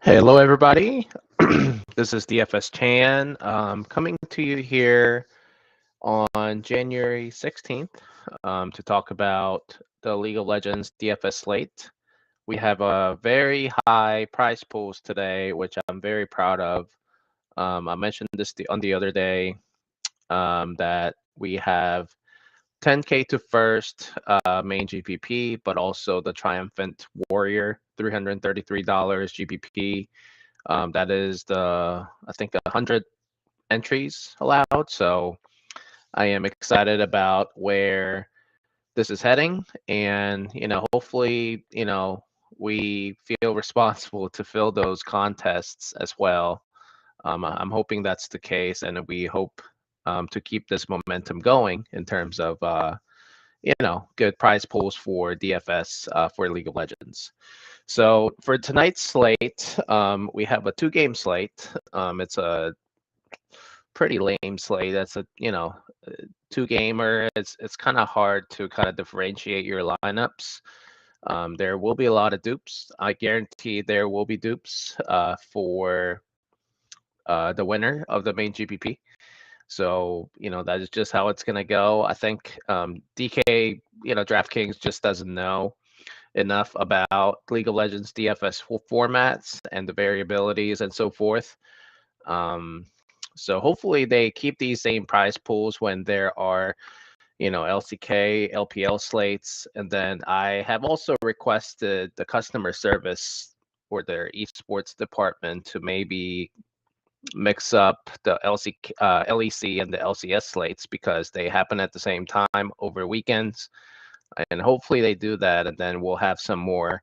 Hello, everybody. This is DFS Chan coming to you here on January 16th to talk about the League of Legends DFS slate. We have a very high prize pools today, which I'm very proud of. I mentioned this on the other day that we have 10K to first main GPP, but also the Triumphant Warrior, $333 GPP. That is I think 100 entries allowed. So I am excited about where this is heading. And, hopefully, we feel responsible to fill those contests as well. I'm hoping that's the case. And we hope to keep this momentum going in terms of, good prize pools for DFS for League of Legends. So for tonight's slate, we have a 2-game slate. It's a pretty lame slate. That's a 2-gamer. It's kind of hard to kind of differentiate your lineups. There will be a lot of dupes. I guarantee there will be dupes for the winner of the main GPP. So that is just how it's gonna go. I think DK, DraftKings just doesn't know enough about League of Legends DFS formats and the variabilities and so forth. So hopefully they keep these same prize pools when there are, LCK, LPL slates. And then I have also requested the customer service or their esports department to maybe mix up the LEC and the LCS slates because they happen at the same time over weekends. And hopefully they do that, and then we'll have some more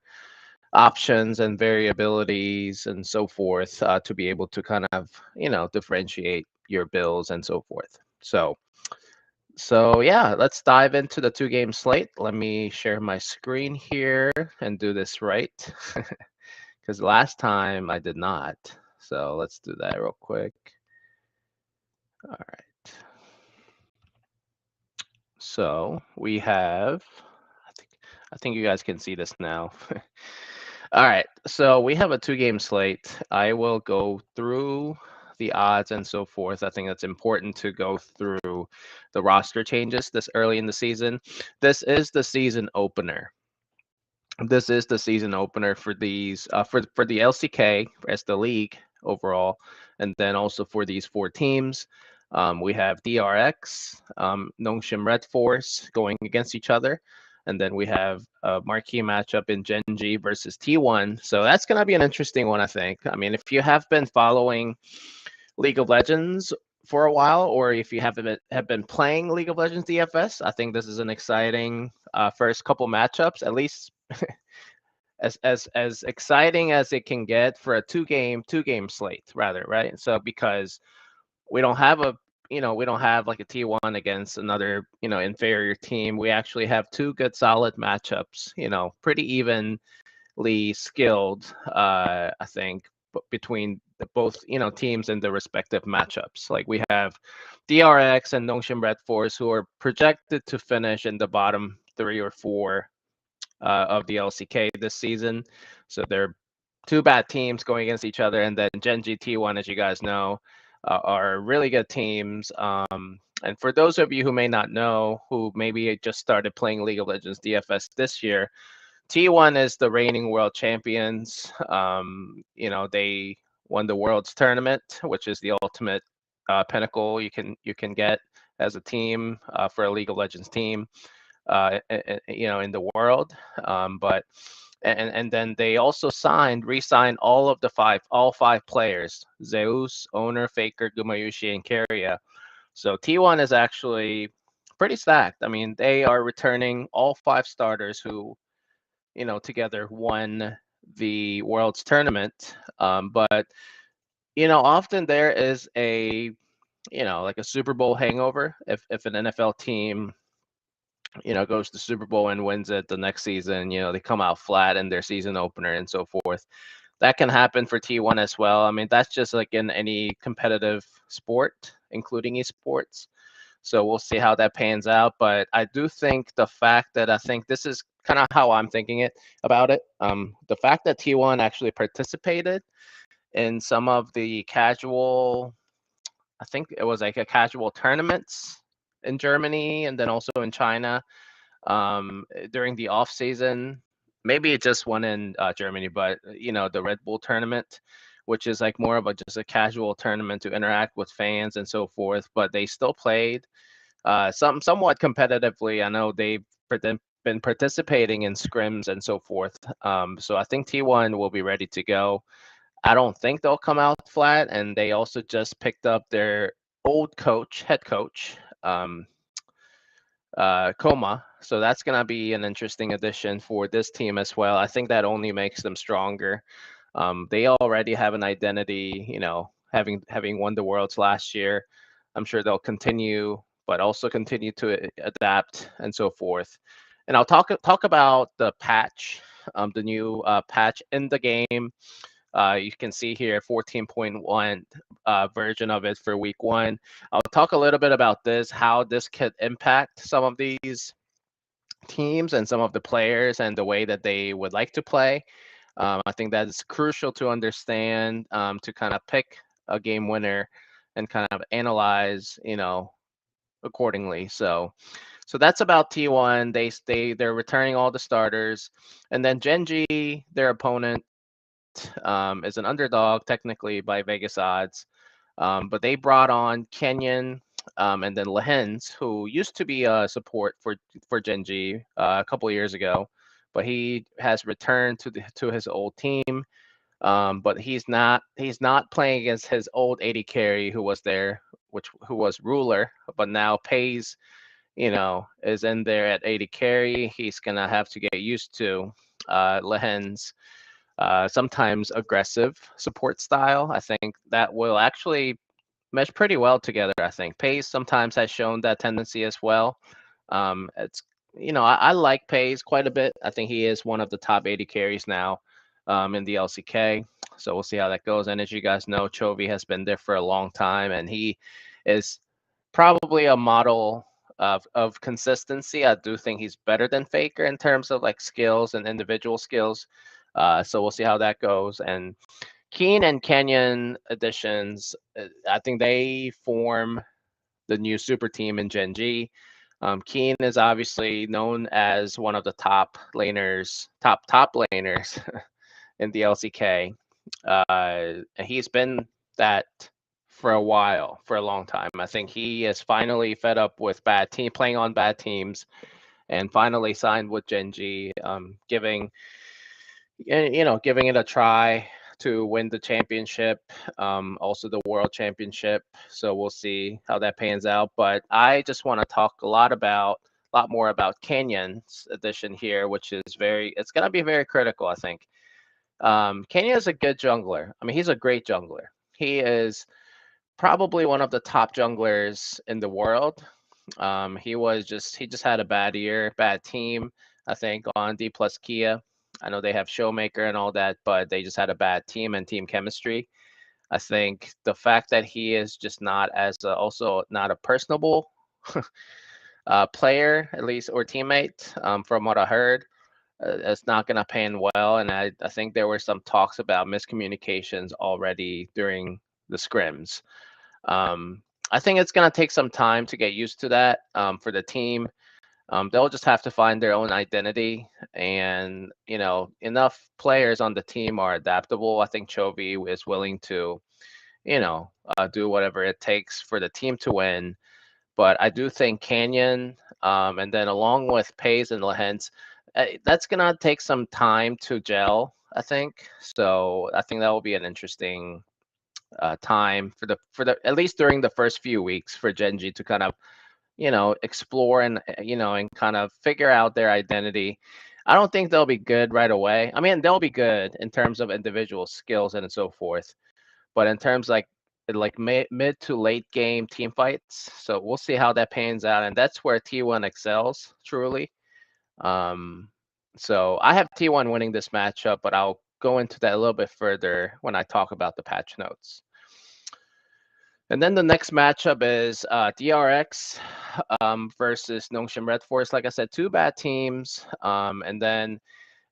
options and variabilities and so forth to be able to kind of differentiate your bills and so forth. So yeah, let's dive into the 2-game slate. Let me share my screen here and do this right, because last time I did not. So let's do that real quick. All right. So we have, I think you guys can see this now. All right, so we have a 2-game slate. I will go through the odds and so forth. I think it's important to go through the roster changes this early in the season. This is the season opener. This is the season opener for these for the LCK as the league overall, and then also for these 4 teams. We have DRX, Nongshim Red Force going against each other. And then we have a marquee matchup in Genji versus T1. So that's going to be an interesting one, I think. I mean, if you have been following League of Legends for a while, or if you have been playing League of Legends DFS, I think this is an exciting first couple matchups, at least as exciting as it can get for a two-game slate, rather, right? So because we don't have like a T1 against another, inferior team. We actually have 2 good solid matchups, pretty evenly skilled, I think, between both, teams and the respective matchups. Like we have DRX and Nongshim Red Force, who are projected to finish in the bottom 3 or 4 of the LCK this season. So they're 2 bad teams going against each other. And then Genji T1, as you guys know, are really good teams. And for those of you who may not know, who maybe just started playing League of Legends DFS this year, T1 is the reigning world champions. They won the Worlds Tournament, which is the ultimate pinnacle you can get as a team for a League of Legends team, in the world. But then they also re-signed all 5 players: Zeus, Owner, Faker, Gumayushi, and Keria. So T1 is actually pretty stacked. I mean, they are returning all 5 starters who, together won the World's Tournament. But often there is like a Super Bowl hangover if an NFL team goes to Super Bowl and wins it the next season. They come out flat in their season opener and so forth. That can happen for T1 as well. I mean, that's just like in any competitive sport, including esports. So we'll see how that pans out. But I do think the fact that I think this is kind of how I'm thinking about it. The fact that T1 actually participated in some of the casual, I think it was like a casual tournaments in Germany and then also in China during the off season. Maybe it just won in Germany, but the Red Bull tournament, which is like more of just a casual tournament to interact with fans and so forth. But they still played somewhat competitively. I know they've been participating in scrims and so forth. So I think T1 will be ready to go. I don't think they'll come out flat, and they also just picked up their old head coach, Coma. So that's going to be an interesting addition for this team as well. I think that only makes them stronger. They already have an identity, having won the Worlds last year. I'm sure they'll continue, but also continue to adapt and so forth. And I'll talk about the patch, the new patch in the game. You can see here 14.1 version of it for week 1. I'll talk a little bit about this, how this could impact some of these teams and some of the players and the way that they would like to play. I think that is crucial to understand, to kind of pick a game winner and kind of analyze, accordingly. So that's about T1. They're returning all the starters, and then Genji, their opponent, is an underdog technically by Vegas odds. But they brought on Kenyon, and then Lehens, who used to be a support for Genji a couple of years ago, but he has returned to his old team. But he's not playing against his old AD carry who was there, who was ruler, but now pays, is in there at AD carry. He's gonna have to get used to Lehens sometimes aggressive support style. I think that will actually mesh pretty well together. I think Pace sometimes has shown that tendency as well. It's I like Pace quite a bit. I think he is one of the top 80 carries now in the LCK. So we'll see how that goes. And as you guys know, Chovy has been there for a long time, and he is probably a model of consistency. I do think he's better than Faker in terms of like skills and individual skills. So we'll see how that goes. And Keen and Kenyon additions, I think they form the new super team in Gen G. Keen is obviously known as one of the top laners in the LCK. And he's been that for a while, for a long time. I think he is finally fed up with playing on bad teams, and finally signed with Gen G, giving it a try to win the championship, also the world championship. So we'll see how that pans out. But I just want to talk a lot more about Kenyon's addition here, which is it's going to be very critical, I think. Kenya is a good jungler. I mean, he's a great jungler. He is probably one of the top junglers in the world. He just had a bad team, I think, on D plus Kia. I know they have Showmaker and all that, but they just had a bad team and team chemistry. I think the fact that he is just not also not a personable player, at least, or teammate, from what I heard, it's not going to pan well. And I think there were some talks about miscommunications already during the scrims. I think it's going to take some time to get used to that for the team. They'll just have to find their own identity, and enough players on the team are adaptable. I think Chovy is willing to, do whatever it takes for the team to win. But I do think Canyon, and then along with Pays and Lehens, that's gonna take some time to gel, I think. So I think that will be an interesting time for the at least during the first few weeks for Genji to kind of explore and and kind of figure out their identity. I don't think they'll be good right away. I mean, they'll be good in terms of individual skills and so forth, but in terms like mid to late game team fights. So we'll see how that pans out, and that's where T1 excels truly. Um, so I have T1 winning this matchup, but I'll go into that a little bit further when I talk about the patch notes. And then the next matchup is DRX versus Nongshim Red Force. Like I said, two bad teams. And then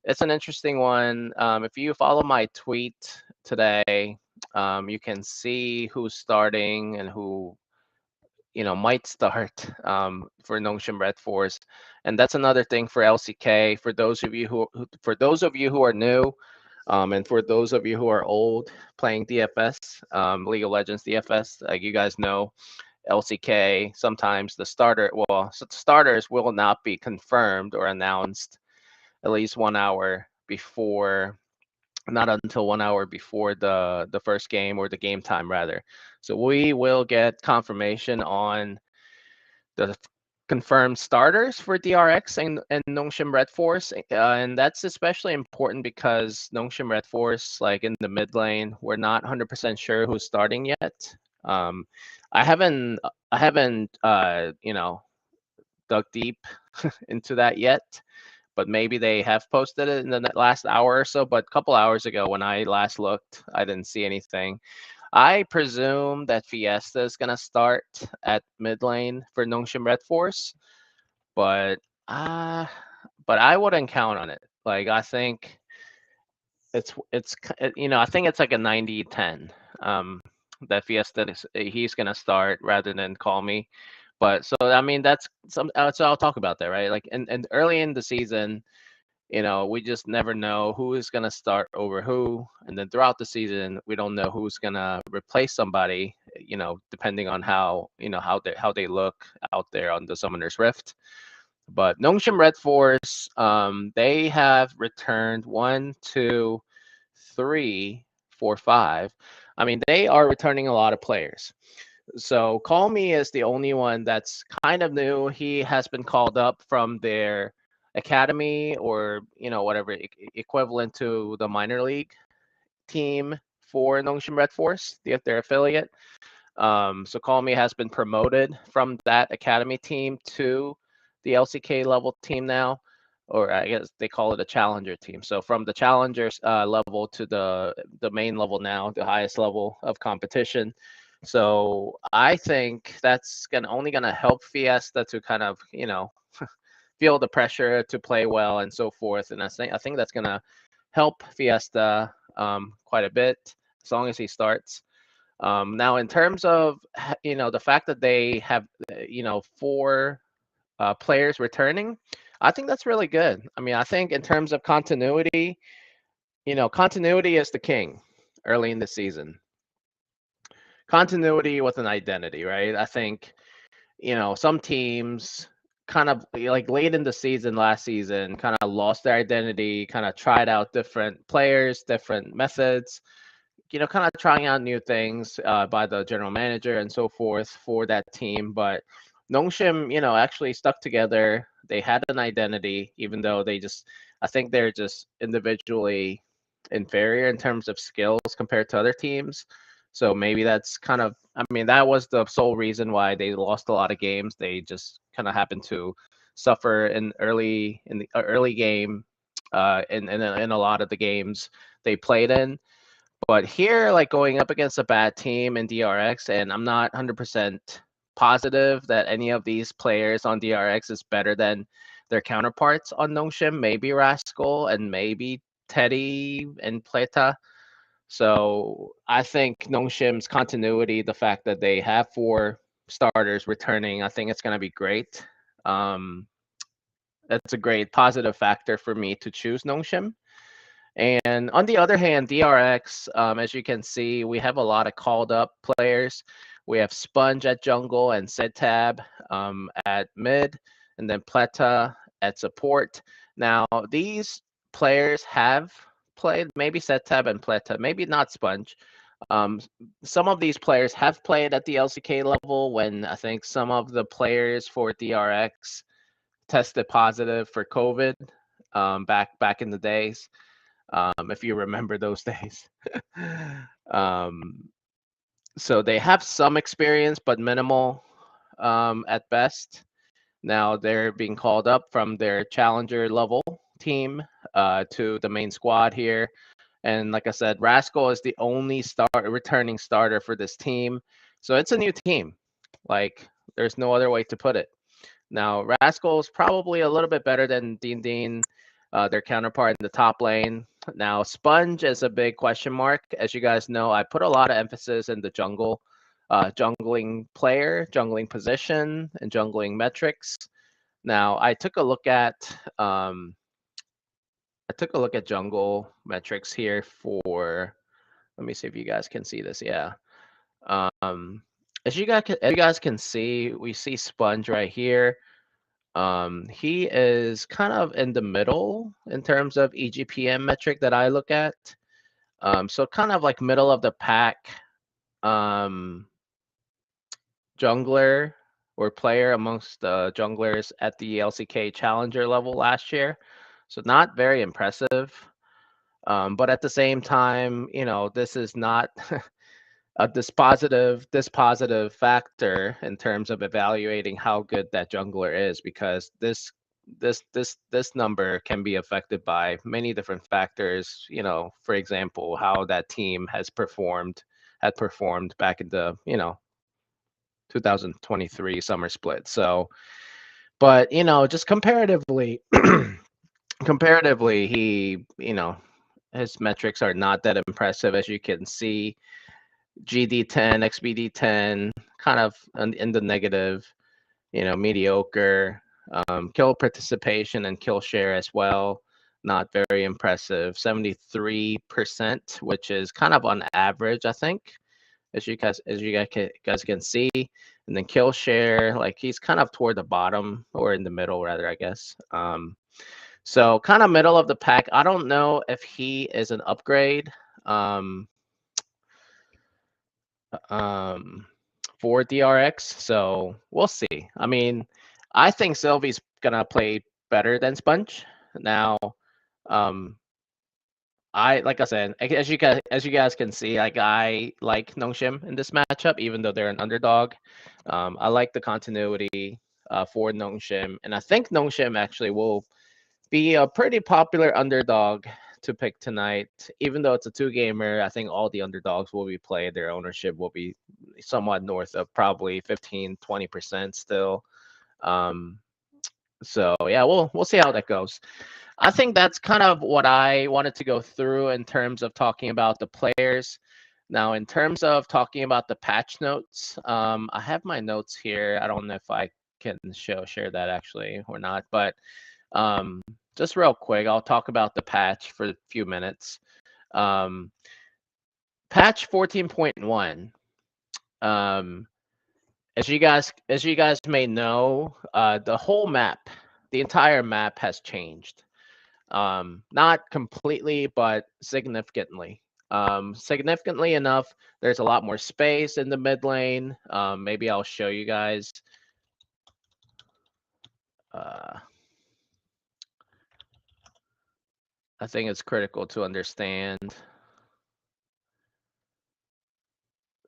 it's an interesting one. If you follow my tweet today, you can see who's starting and who might start for Nongshim Red Force. And that's another thing for LCK. For those of you who are new, and for those of you who are old playing DFS, League of Legends DFS, like you guys know, LCK, sometimes the starters will not be confirmed or announced at least 1 hour before, not until 1 hour before the first game, or the game time rather. So we will get confirmation on the confirmed starters for DRX and Nongshim Red Force. And that's especially important because Nongshim Red Force, like in the mid lane, we're not 100% sure who's starting yet. I haven't dug deep into that yet, but maybe they have posted it in the last hour or so. But a couple hours ago when I last looked, I didn't see anything. I presume that Fiesta is gonna start at mid lane for Nongshim Red Force, but uh but I wouldn't count on it. Like I think I think it's like a 90-10 that Fiesta he's gonna start rather than call me. But so I mean that's some so I'll talk about that, right? Like and early in the season, we just never know who is going to start over who. And then throughout the season, we don't know who's going to replace somebody, depending on how they look out there on the Summoner's Rift. But Nongshim Red Force, they have returned 1, 2, 3, 4, 5. I mean, they are returning a lot of players. So Call Me is the only one that's kind of new. He has been called up from their academy, or whatever equivalent to the minor league team for Nongshim Red Force, their affiliate. So Call Me has been promoted from that academy team to the LCK level team now, or I guess they call it a challenger team. So from the challengers level to the main level now, the highest level of competition. So I think that's only gonna help Fiesta to kind of feel the pressure to play well and so forth. And I think that's gonna help Fiesta quite a bit as long as he starts. Now, in terms of the fact that they have 4 players returning, I think that's really good. I mean, I think in terms of continuity, continuity is the king early in the season. Continuity with an identity, right? I think some teams kind of like late in the season last season kind of lost their identity, kind of tried out different players, different methods, kind of trying out new things by the general manager and so forth for that team. But Nongshim, actually stuck together. They had an identity, even though I think they're just individually inferior in terms of skills compared to other teams. So maybe that's I mean, that was the sole reason why they lost a lot of games. They just kind of happened to suffer in the early game, in a lot of the games they played in. But here, like going up against a bad team in DRX, and I'm not 100% positive that any of these players on DRX is better than their counterparts on Nongshim. Maybe Rascal and maybe Teddy and Pleta. So I think Nongshim's continuity, the fact that they have 4 starters returning, I think it's going to be great. That's a great positive factor for me to choose Nongshim. And on the other hand, DRX, as you can see, we have a lot of called up players. We have Sponge at jungle and Setab at mid, and then Pleta at support. Now, these players have played, maybe Setab and Pleta, maybe not Sponge. Some of these players have played at the LCK level when I think some of the players for DRX tested positive for COVID back in the days. If you remember those days. um, so they have some experience, but minimal at best. Now they're being called up from their challenger level team to the main squad here. And like I said, Rascal is the only returning starter for this team. So it's a new team. Like, there's no other way to put it. Now, Rascal's probably a little bit better than Dean, their counterpart in the top lane. Now, Sponge is a big question mark. As you guys know, I put a lot of emphasis in the jungling player, jungling position, and jungling metrics. Now, I took a look at jungle metrics here for. Let me see if you guys can see this. Yeah. As you guys can see, we see Sponge right here. He is kind of in the middle in terms of EGPM metric that I look at. So kind of like middle of the pack jungler or player amongst the junglers at the LCK challenger level last year. So not very impressive. But at the same time, this is not a dispositive factor in terms of evaluating how good that jungler is, because this number can be affected by many different factors. For example, how that team had performed back in the 2023 summer split. So, but just comparatively, he his metrics are not that impressive, as you can see. GD10, XBD10, kind of in the negative, mediocre. Kill participation and kill share as well, not very impressive. 73%, which is kind of on average, I think, as you guys can see. And then kill share, like, he's kind of toward the bottom, or in the middle rather, I guess. So kind of middle of the pack. I don't know if he is an upgrade. For DRX, so we'll see. I mean, I think Sylvie's gonna play better than Sponge. Now, like I said, as you guys can see, like, I like Nongshim in this matchup, even though they're an underdog. I like the continuity for Nongshim, and I think Nongshim actually will be a pretty popular underdog to pick tonight. Even though it's a 2-gamer, I think all the underdogs will be played. Their ownership will be somewhat north of probably 15-20% still. So yeah, we'll see how that goes. I think that's kind of what I wanted to go through in terms of talking about the players. Now, in terms of talking about the patch notes, I have my notes here. I don't know if I can share that actually or not, but just real quick, I'll talk about the patch for a few minutes. Patch 14.1. As you guys may know, the whole map, the entire map has changed. Not completely, but significantly. Significantly enough, there's a lot more space in the mid lane. Maybe I'll show you guys. I think it's critical to understand.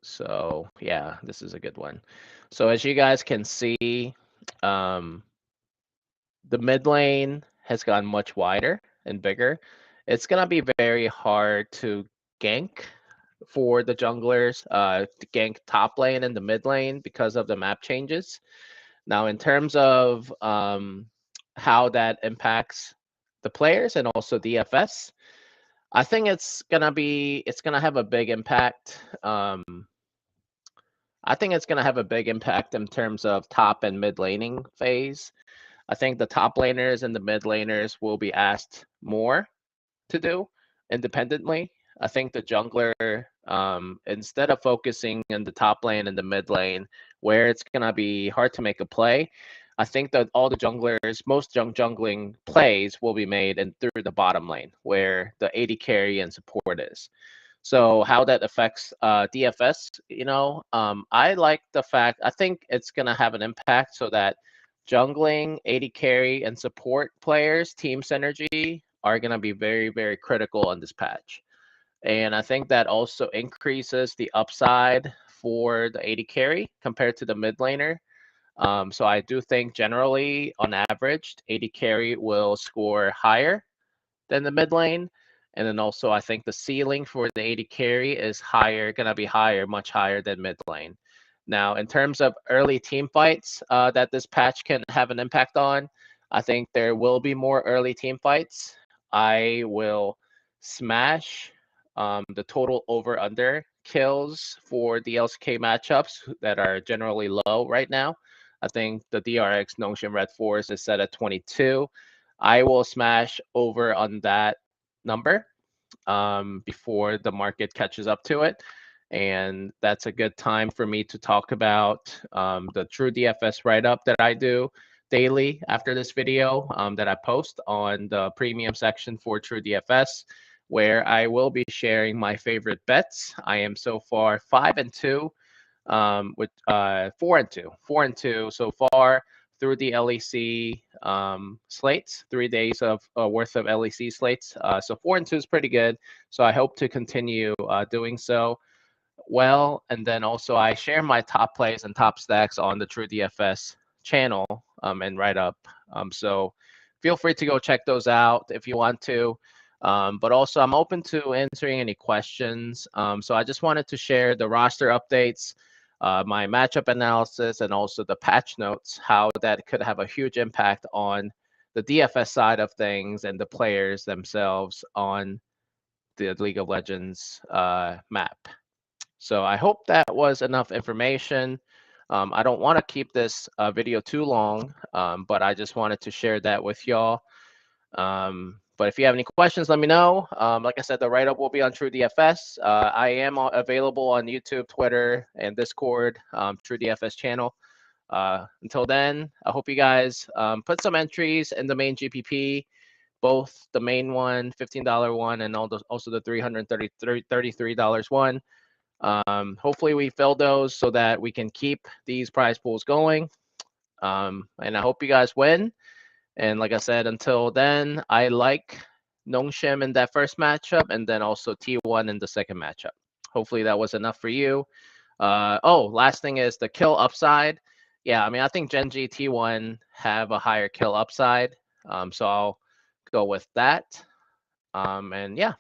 So yeah, this is a good one. So as you guys can see, the mid lane has gotten much wider and bigger. It's gonna be very hard to gank for the junglers, to gank top lane and the mid lane because of the map changes. Now, in terms of how that impacts the players and also DFS, I think it's gonna have a big impact. I think it's gonna have a big impact in terms of top and mid laning phase. I think the top laners and the mid laners will be asked more to do independently. I think the jungler, instead of focusing in the top lane and the mid lane, where it's gonna be hard to make a play, I think that all the junglers, most jungling plays will be made in through the bottom lane, where the AD carry and support is. So how that affects DFS, I like the fact, I think it's gonna have an impact so that jungling, AD carry, and support players, team synergy, are going to be very, very critical on this patch. And I think that also increases the upside for the AD carry compared to the mid laner. So I do think generally, on average, AD carry will score higher than the mid lane. And then also, I think the ceiling for the AD carry is higher, going to be higher, much higher than mid lane. Now, in terms of early team fights that this patch can have an impact on, I think there will be more early team fights. I will smash the total over-under kills for the LCK matchups that are generally low right now. I think the DRX Nongshim Red Force is set at 22. I will smash over on that number before the market catches up to it. And that's a good time for me to talk about the TrueDFS write-up that I do daily after this video that I post on the premium section for TrueDFS, where I will be sharing my favorite bets. I am so far 5-2 with 4-2 so far through the LEC slates, 3 days of worth of LEC slates. So 4-2 is pretty good. So I hope to continue doing so well. And then also I share my top plays and top stacks on the TrueDFS channel and write up. So feel free to go check those out if you want to. But also I'm open to answering any questions. So I just wanted to share the roster updates, my matchup analysis, and also the patch notes, how that could have a huge impact on the DFS side of things and the players themselves on the League of Legends map. So I hope that was enough information. I don't want to keep this video too long, but I just wanted to share that with y'all. But if you have any questions, let me know. Like I said, the write-up will be on TrueDFS. I am available on YouTube, Twitter, and Discord, TrueDFS channel. Until then, I hope you guys put some entries in the main GPP, both the main one, $15 one, and also the $333 one. Hopefully we fill those so that we can keep these prize pools going. And I hope you guys win. And like I said, until then, I like Nongshim in that first matchup and then also T1 in the second matchup. Hopefully that was enough for you. Last thing is the kill upside. Yeah, I mean, I think Genji T1 have a higher kill upside. So I'll go with that. And yeah,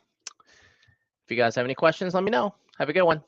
if you guys have any questions, let me know. Have a good one.